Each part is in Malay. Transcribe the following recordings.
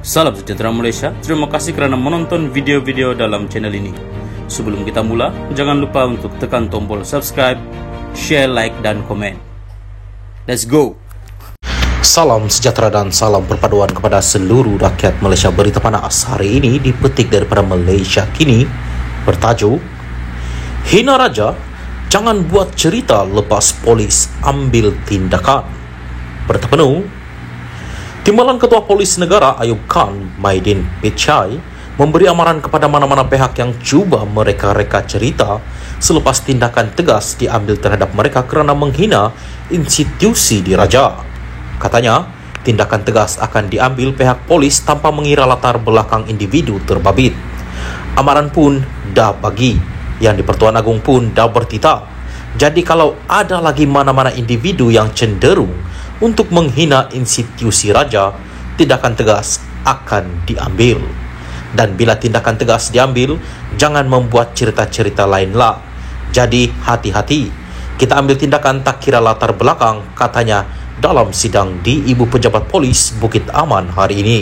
Salam sejahtera Malaysia, terima kasih kerana menonton video-video dalam channel ini. Sebelum kita mula, jangan lupa untuk tekan tombol subscribe, share, like dan komen. Let's go! Salam sejahtera dan salam perpaduan kepada seluruh rakyat Malaysia. Berita panas hari ini dipetik daripada Malaysia Kini bertajuk Hina Raja, jangan buat cerita lepas polis ambil tindakan. Berita penuh, Timbalan Ketua Polis Negara Ayub Khan Maidin Pichai memberi amaran kepada mana-mana pihak yang cuba mereka-reka cerita selepas tindakan tegas diambil terhadap mereka kerana menghina institusi diraja. Katanya, tindakan tegas akan diambil pihak polis tanpa mengira latar belakang individu terbabit. Amaran pun dah bagi, yang di-Pertuan Agong pun dah bertitah. Jadi kalau ada lagi mana-mana individu yang cenderung untuk menghina institusi raja, tindakan tegas akan diambil. Dan bila tindakan tegas diambil, jangan membuat cerita-cerita lainlah. Jadi hati-hati, kita ambil tindakan tak kira latar belakang, katanya dalam sidang di Ibu Pejabat Polis Bukit Aman hari ini.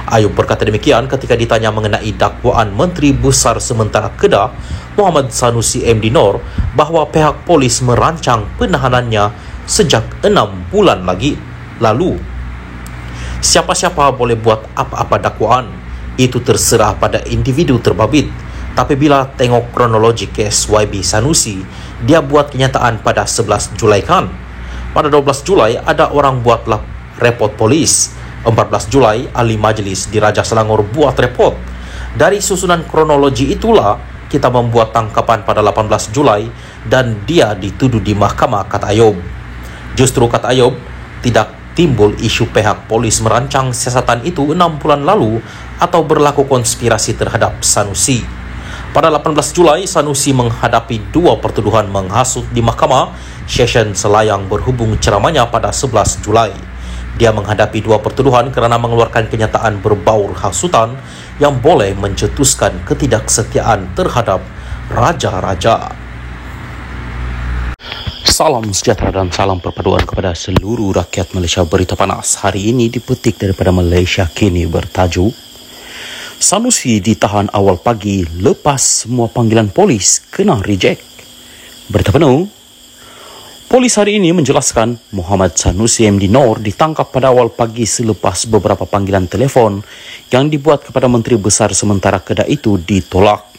Ayub berkata demikian ketika ditanya mengenai dakwaan Menteri Besar Sementara Kedah Muhammad Sanusi MD Nor bahawa pihak polis merancang penahanannya sejak 6 bulan lalu. Siapa-siapa boleh buat apa-apa dakwaan, itu terserah pada individu terbabit. Tapi bila tengok kronologi kes YB Sanusi, dia buat kenyataan pada 11 Julai kan. Pada 12 Julai ada orang buatlah report polis. 14 Julai ahli majlis di Raja Selangor buat report. Dari susunan kronologi itulah kita membuat tangkapan pada 18 Julai dan dia dituduh di mahkamah, kata Ayub. Justru, kata Ayub, tidak timbul isu pihak polis merancang siasatan itu 6 bulan lalu atau berlaku konspirasi terhadap Sanusi. Pada 18 Julai, Sanusi menghadapi 2 pertuduhan menghasut di mahkamah Session Selayang berhubung ceramahnya pada 11 Julai. Dia menghadapi 2 pertuduhan kerana mengeluarkan kenyataan berbaur hasutan yang boleh mencetuskan ketidaksetiaan terhadap raja-raja. Salam sejahtera dan salam perpaduan kepada seluruh rakyat Malaysia. Berita panas hari ini dipetik daripada Malaysia Kini bertajuk Sanusi ditahan awal pagi lepas semua panggilan polis kena reject. Berita penuh, polis hari ini menjelaskan Muhammad Sanusi MD Nor ditangkap pada awal pagi selepas beberapa panggilan telefon yang dibuat kepada Menteri Besar Sementara Kedah itu ditolak.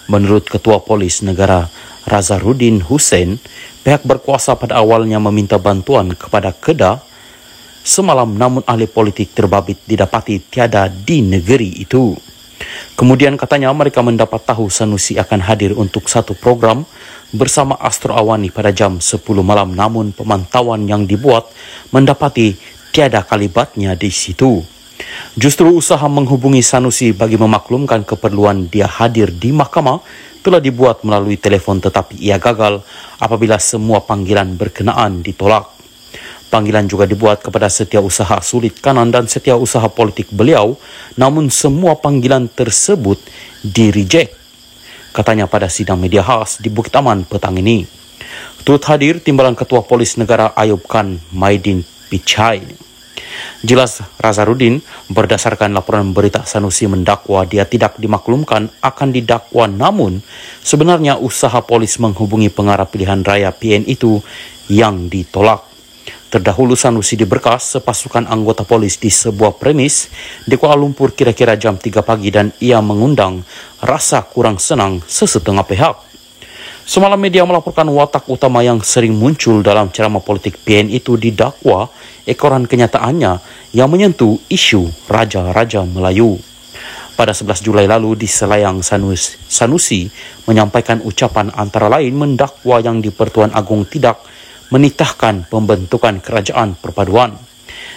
Menurut Ketua Polis Negara Razarudin Hussein, pihak berkuasa pada awalnya meminta bantuan kepada Kedah semalam, namun ahli politik terbabit didapati tiada di negeri itu. Kemudian katanya mereka mendapat tahu Sanusi akan hadir untuk satu program bersama Astro Awani pada jam 10 malam, namun pemantauan yang dibuat mendapati tiada kalibatnya di situ. Justru usaha menghubungi Sanusi bagi memaklumkan keperluan dia hadir di mahkamah telah dibuat melalui telefon, tetapi ia gagal apabila semua panggilan berkenaan ditolak. Panggilan juga dibuat kepada Setiausaha Sulit Kanan dan Setiausaha Politik beliau, namun semua panggilan tersebut di-reject, katanya pada sidang media khas di Bukit Aman petang ini. Turut hadir Timbalan Ketua Polis Negara Ayub Khan Maidin Pichai. Jelas Razarudin, berdasarkan laporan berita Sanusi mendakwa dia tidak dimaklumkan akan didakwa, namun sebenarnya usaha polis menghubungi pengarah pilihan raya PN itu yang ditolak. Terdahulu Sanusi diberkas sepasukan anggota polis di sebuah premis di Kuala Lumpur kira-kira jam 3 pagi dan ia mengundang rasa kurang senang sesetengah pihak. Semalam media melaporkan watak utama yang sering muncul dalam ceramah politik PN itu didakwa ekoran kenyataannya yang menyentuh isu raja-raja Melayu. Pada 11 Julai lalu di Selayang, Sanusi menyampaikan ucapan antara lain mendakwa yang di-Pertuan Agong tidak menitahkan pembentukan kerajaan perpaduan.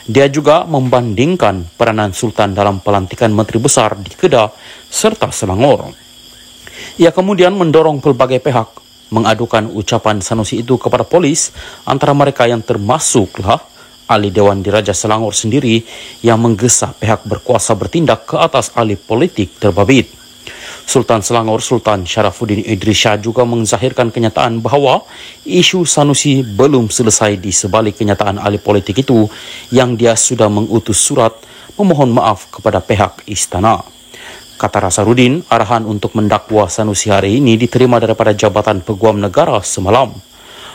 Dia juga membandingkan peranan Sultan dalam pelantikan Menteri Besar di Kedah serta Selangor. Ia kemudian mendorong pelbagai pihak mengadukan ucapan Sanusi itu kepada polis, antara mereka yang termasuklah ahli Dewan Diraja Selangor sendiri yang menggesa pihak berkuasa bertindak ke atas ahli politik terbabit. Sultan Selangor Sultan Sharafuddin Idris Shah juga menzahirkan kenyataan bahawa isu Sanusi belum selesai di sebalik kenyataan ahli politik itu yang dia sudah mengutus surat memohon maaf kepada pihak istana. Kata Nasaruddin, arahan untuk mendakwa Sanusi hari ini diterima daripada Jabatan Peguam Negara semalam.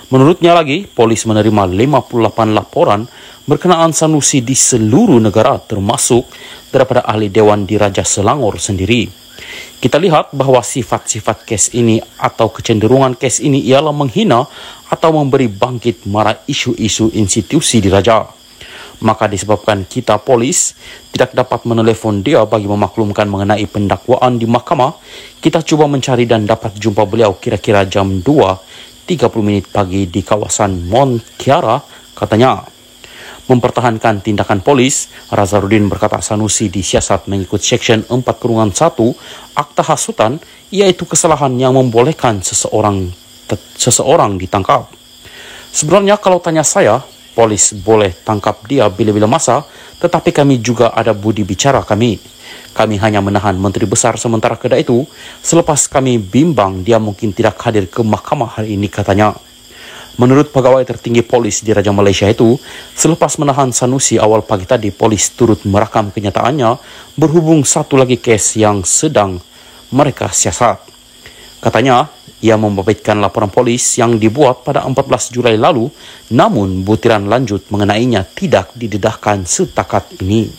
Menurutnya lagi, polis menerima 58 laporan berkenaan Sanusi di seluruh negara termasuk daripada ahli Dewan Diraja Selangor sendiri. Kita lihat bahawa sifat-sifat kes ini atau kecenderungan kes ini ialah menghina atau memberi bangkit mara isu-isu institusi diraja. Maka disebabkan kita polis tidak dapat menelefon dia bagi memaklumkan mengenai pendakwaan di mahkamah, kita cuba mencari dan dapat jumpa beliau kira-kira jam 2.30 pagi di kawasan Mont Kiara, katanya. Mempertahankan tindakan polis, Nasaruddin berkata Sanusi disiasat mengikut Seksyen 4-1 Akta Hasutan, iaitu kesalahan yang membolehkan seseorang ditangkap. Sebenarnya kalau tanya saya, polis boleh tangkap dia bila-bila masa, tetapi kami juga ada budi bicara kami. Kami hanya menahan Menteri Besar sementara kedai itu, selepas kami bimbang dia mungkin tidak hadir ke mahkamah hari ini, katanya. Menurut pegawai tertinggi polis di Raja Malaysia itu, selepas menahan Sanusi awal pagi tadi, polis turut merakam kenyataannya berhubung satu lagi kes yang sedang mereka siasat. Katanya, ia membabitkan laporan polis yang dibuat pada 14 Julai lalu, namun butiran lanjut mengenainya tidak didedahkan setakat ini.